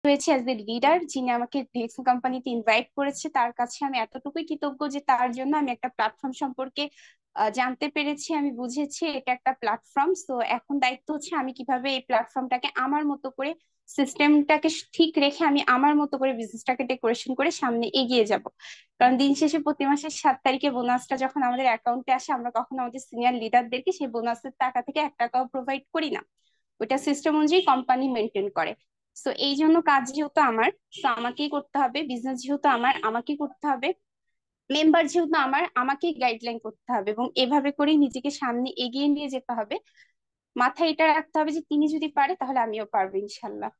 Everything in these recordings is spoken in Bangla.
হয়েছে অ্যাজ এ লিডার, যিনি আমাকে ডিএক্সএন কোম্পানিতে ইনভাইট করেছে। তার কাছে আমি এতটুকুই কৃতজ্ঞ যে তার জন্য আমি একটা প্ল্যাটফর্ম সম্পর্কে জানতে পেরেছি, আমি বুঝেছি এটা একটা প্ল্যাটফর্ম। তো এখন দায়িত্ব হচ্ছে আমি কিভাবে এই প্ল্যাটফর্মটাকে আমার মতো করে, সিস্টেমটাকে ঠিক রেখে আমি আমার মতো করে বিজনেসটাকে ডেকোরেশন করে সামনে এগিয়ে যাব। কারণ দিন শেষে প্রতি মাসের 7 তারিখে বোনাসটা যখন আমাদের অ্যাকাউন্টে আসে, আমরা কখনো আমাদের সিনিয়র লিডারদেরকে সেই বোনাসের টাকা থেকে 1 টাকাও প্রোভাইড করি না। ওইটা সিস্টেম অনুযায়ী কোম্পানি মেনটেন করে। তো এই জন্য কাজ যেহেতু আমার, তো আমাকেই করতে হবে। বিজনেস যেহেতু আমার, আমাকেই করতে হবে। মেম্বার যেহেতু আমার, আমাকেই গাইডলাইন করতে হবে, এবং এভাবে করেই নিজেকে সামনে এগিয়ে নিয়ে যেতে হবে। মাথায় এটা রাখতে হবে যে তিনি যদি পারে তাহলে আমিও পারবো ইনশাল্লাহ।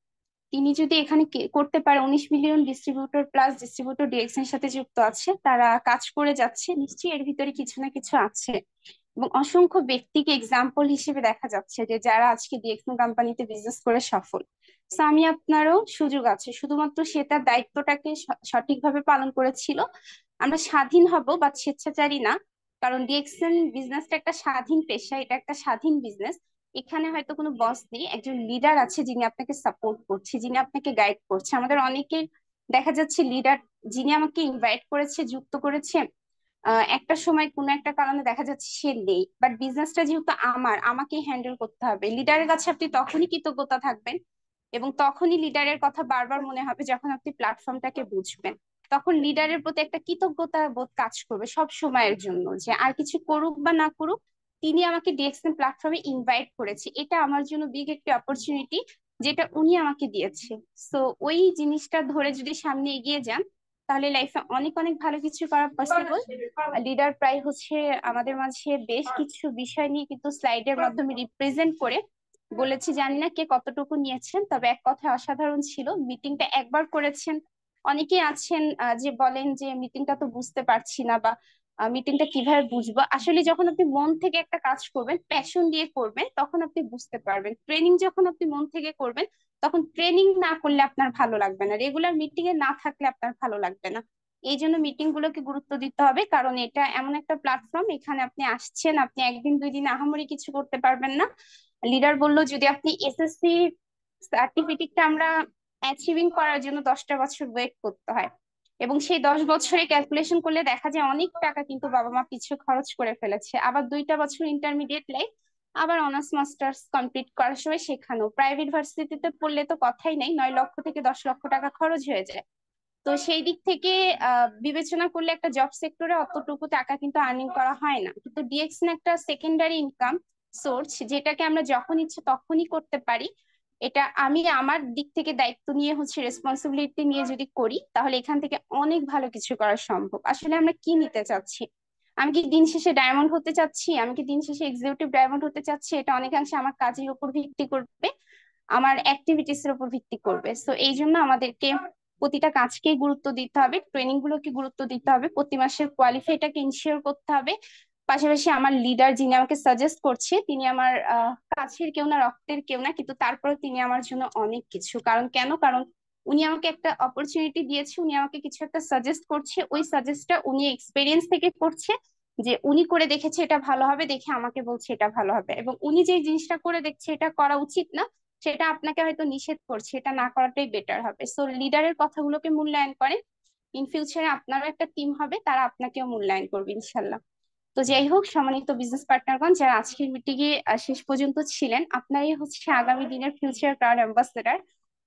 তিনি যদি এখানে করতে পারে, 19 million distributor plus distributor DX এর সাথে যুক্ত আছে, তারা কাজ করে যাচ্ছে, নিশ্চয়ই এর ভিতরে কিছু না কিছু আছে। এবং অসংখ্য ব্যক্তিকে এক্সাম্পল হিসেবে দেখা যাচ্ছে যে যারা আজকে ডিএক্সএন কোম্পানিতে বিজনেস করে সফল। তো আমি, আপনারও সুযোগ আছে, শুধুমাত্র সে তার দায়িত্বটাকে সঠিকভাবে পালন করেছিল। আমরা স্বাধীন হব বা স্বেচ্ছাচারী না, কারণ ডিএক্সএন বিজনেসটা একটা স্বাধীন পেশা, এটা একটা স্বাধীন বিজনেস। এখানে হয়তো কোনো বস নেই, একজন লিডার আছে যিনি আপনাকে সাপোর্ট করছে, যিনি আপনাকে গাইড করছে। আমাদের অনেকের দেখা যাচ্ছে লিডার যিনি আমাকে ইনভাইট করেছে, যুক্ত করেছে, একটা সময় কোনো একটা কারণে দেখা যাচ্ছে সে নেই, বাট বিজনেসটা যেহেতু আমার, আমাকেই হ্যান্ডেল করতে হবে। লিডারের কাছে আপনি তখনই কৃতজ্ঞতা থাকবেন এবং তখনই লিডারের কথা বারবার মনে হবে যখন আপনি প্ল্যাটফর্মটাকে বুঝবেন। তখন লিডারের প্রতি একটা কৃতজ্ঞতা বোধ কাজ করবে সব সময়ের জন্য, যে আর কিছু করুক বা না করুক, তিনি আমাকে ডিএক্সএন প্ল্যাটফর্মে ইনভাইট করেছে, এটা আমার জন্য বিগ একটা অপরচুনিটি যেটা উনি আমাকে দিয়েছে। তো ওই জিনিসটা ধরে যদি সামনে এগিয়ে যান, তাহলে লাইফে অনেক অনেক ভালো কিছু করা পসিবল। লিডার প্রায় হচ্ছে আমাদের মাঝে বেশ কিছু বিষয় নিয়ে কিন্তু স্লাইডের মাধ্যমে রিপ্রেজেন্ট করে বলেছি, জানি না কে কতটুকু নিয়েছেন, তবে এক কথায় অসাধারণ ছিল। মিটিংটা একবার করেছেন, অনেকেই আছেন যে বলেন যে মিটিংটা তো বুঝতে পারছি না, বা মিটিংটা কিভাবে বুঝবো। আসলে যখন আপনি মন থেকে একটা কাজ করবেন, প্যাশন দিয়ে করবেন, তখন আপনি বুঝতে পারবেন। ট্রেনিং যখন আপনি মন থেকে করবেন, তখন ট্রেনিং না করলে আপনার ভালো লাগবে না, রেগুলার মিটিং এ না থাকলে আপনার ভালো লাগবে না। এই জন্য মিটিং গুলোকে গুরুত্ব দিতে হবে, কারণ এটা এমন একটা প্ল্যাটফর্ম, এখানে আপনি আসছেন, আপনি একদিন দুই দিন আহামরি কিছু করতে পারবেন না। লিডার বললো যদি আপনি এসএসসি সার্টিফিকেটটা আমরা অ্যাচিভিং করার জন্য 10টা বছর ওয়েট করতে হয়, এবং সেই 10 বছরে ক্যালকুলেশন করলে দেখা যায় অনেক টাকা কিন্তু বাবা মা পিছু খরচ করে ফেলেছে। আবার 2টা বছর ইন্টারমিডিয়েট লাইফ, আবার অনার্স মাস্টার্স কমপ্লিট করার সময় শেখানো। প্রাইভেট ভার্সিটিতে পড়লে তো কথাই নেই, 9 লক্ষ থেকে 10 লক্ষ টাকা খরচ হয়ে যায়। তো সেই দিক থেকে বিবেচনা করলে একটা জব সেক্টরে অতটুকু টাকা কিন্তু আর্নিং করা হয় না, কিন্তু ডিএক্সএন একটা সেকেন্ডারি ইনকাম সোর্স, যেটাকে আমরা যখন ইচ্ছে তখনই করতে পারি। এটা আমি আমার দিক থেকে দায়িত্ব নিয়ে হচ্ছে, রেসপন্সিবিলিটি নিয়ে যদি করি, তাহলে এখান থেকে অনেক ভালো কিছু করা সম্ভব। আসলে আমরা কি নিতে চাচ্ছি? আমি কি দিন শেষে ডায়মন্ড হতে চাচ্ছি? আমি কি দিন শেষে এক্সিকিউটিভ ডায়মন্ড হতে চাচ্ছি? এটা অনেকাংশে আমার কাজের উপর ভিত্তি করবে, আমার অ্যাক্টিভিটিস এর উপর ভিত্তি করবে। সো এই জন্য আমাদেরকে প্রতিটা কাজকেই গুরুত্ব দিতে হবে, ট্রেনিং গুলোকে গুরুত্ব দিতে হবে, প্রতি মাসের কোয়ালিফাইটাকে ইনশিওর করতে হবে। পাশাপাশি আমার লিডার যিনি আমাকে সাজেস্ট করছে, তিনি আমার কাছের কেউ না, রক্তের কেউ না, কিন্তু তারপরে তিনি আমার জন্য অনেক কিছু। কারণ কেন? কারণ উনি আমাকে একটা অপরচুনিটি দিয়েছে, উনি আমাকে কিছু একটা সাজেস্ট করছে, ওই সাজেস্টটা উনি এক্সপেরিয়েন্স থেকে করছে, যে উনি করে দেখেছে এটা ভালো হবে দেখে আমাকে বলছে এটা ভালো হবে, এবং উনি যে জিনিসটা করে দেখছে এটা করা উচিত না, সেটা আপনাকে হয়তো নিষেধ করছে, এটা না করাটাই বেটার হবে। সো লিডারের কথাগুলোকে মূল্যায়ন করেন, ইন ফিউচারে আপনারও একটা টিম হবে, তারা আপনাকেও মূল্যায়ন করবে ইনশাল্লাহ। তো যাই হোক, সম্মানিত বিজনেস পার্টনারগণ যারা আজকের মিটিংয়ে শেষ পর্যন্ত ছিলেন, আপনারাই হচ্ছে আগামী দিনের ফিউচার ক্রাউড অ্যাম্বাসেডর।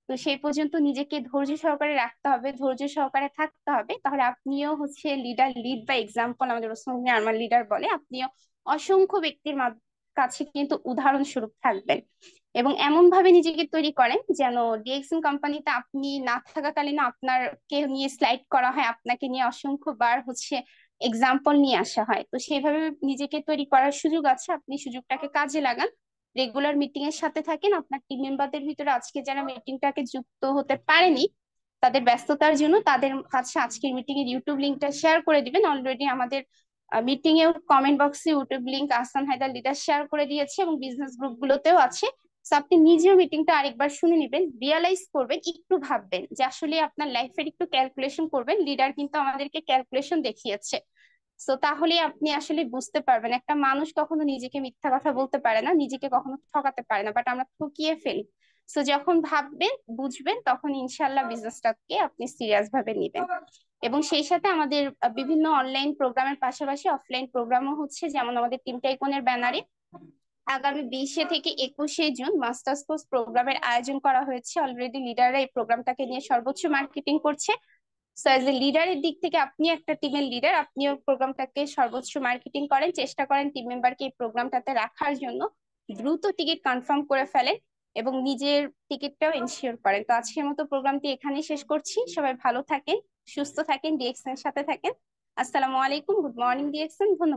তো সেই পর্যন্ত নিজেকে ধৈর্য সহকারে রাখতে হবে, ধৈর্য সহকারে থাকতে হবে, তাহলে আপনিও হচ্ছে লিডার, লিড বাই এক্সাম্পল আমাদের ওসমান আরমান লিডার বলে, আপনিও অসংখ্য ব্যক্তির কাছে কিন্তু উদাহরণস্বরূপ থাকবেন। এবং এমন ভাবে নিজেকে তৈরি করেন যেন ডিএক্সএন কোম্পানিতে আপনি না থাকাকালীন আপনার কে নিয়ে স্লাইড করা হয়, আপনাকে নিয়ে অসংখ্য বার হচ্ছে এক্সাম্পল নিয়ে আসা হয়। তো সেভাবে নিজেকে তৈরি করার সুযোগ আছে, আপনি সুযোগটাকে কাজে লাগান, রেগুলার মিটিং এর সাথে থাকেন। আপনার টিম মেম্বারদের ভিতরে আজকে যারা মিটিংটাকে যুক্ত হতে পারেনি, তাদের ব্যস্ততার জন্য তাদের কাছে আজকের মিটিং এর ইউটিউব লিঙ্কটা শেয়ার করে দিবেন। অলরেডি আমাদের মিটিং এও কমেন্ট বক্সে YouTube link Ahsan Haider leader share করে দিয়েছে, এবং বিজনেস গ্রুপ গুলোতেও আছে। তো আপনি নিজেও মিটিংটা আরেকবার শুনে নেবেন, রিয়ালাইজ করবেন, একটু ভাববেন যে আসলে আপনার লাইফের একটু ক্যালকুলেশন করবেন। লিডার কিন্তু আমাদেরকে ক্যালকুলেশন দেখিয়েছে। তো তাহলে আপনি আসলে বুঝতে পারবেন একটা মানুষ কখনো নিজেকে মিথ্যা কথা বলতে পারে না, নিজেকে কখনো ঠকাতে পারে না, বাট আমরা ঠকিয়ে ফেলি। সো যখন ভাববেন বুঝবেন তখন ইনশাল্লাহ বিজনেসটাকে আপনি সিরিয়াস ভাবে নিবেন। এবং সেই সাথে আমাদের বিভিন্ন অনলাইন প্রোগ্রামের পাশাপাশি অফলাইন প্রোগ্রামও হচ্ছে, যেমন আমাদের টিম টাইকনের ব্যানারে আগামী 20 থেকে 21 জুন মাস্টার্স কোর্স প্রোগ্রামের আয়োজন করা হয়েছে। অলরেডি লিডাররা এই প্রোগ্রামটাকে নিয়ে সর্বোচ্চ মার্কেটিং করছে। সো এজ এ লিডারের দিক থেকে, আপনি একটা টিমের লিডার, আপনিও প্রোগ্রামটাকে সর্বোচ্চ মার্কেটিং করেন, চেষ্টা করেন টিম মেম্বারকে এই প্রোগ্রামটাতে রাখার জন্য। দ্রুত টিকিট কনফার্ম করে ফেলেন এবং নিজের টিকিটটাও এনশিওর করেন। তো আজকের মতো প্রোগ্রামটি এখানেই শেষ করছি। সবাই ভালো থাকেন, সুস্থ থাকেন, ডিএক্সএন এর সাথে থাকেন। আসসালামু আলাইকুম, গুড মর্নিং ডিএক্সএন, ধন্যবাদ।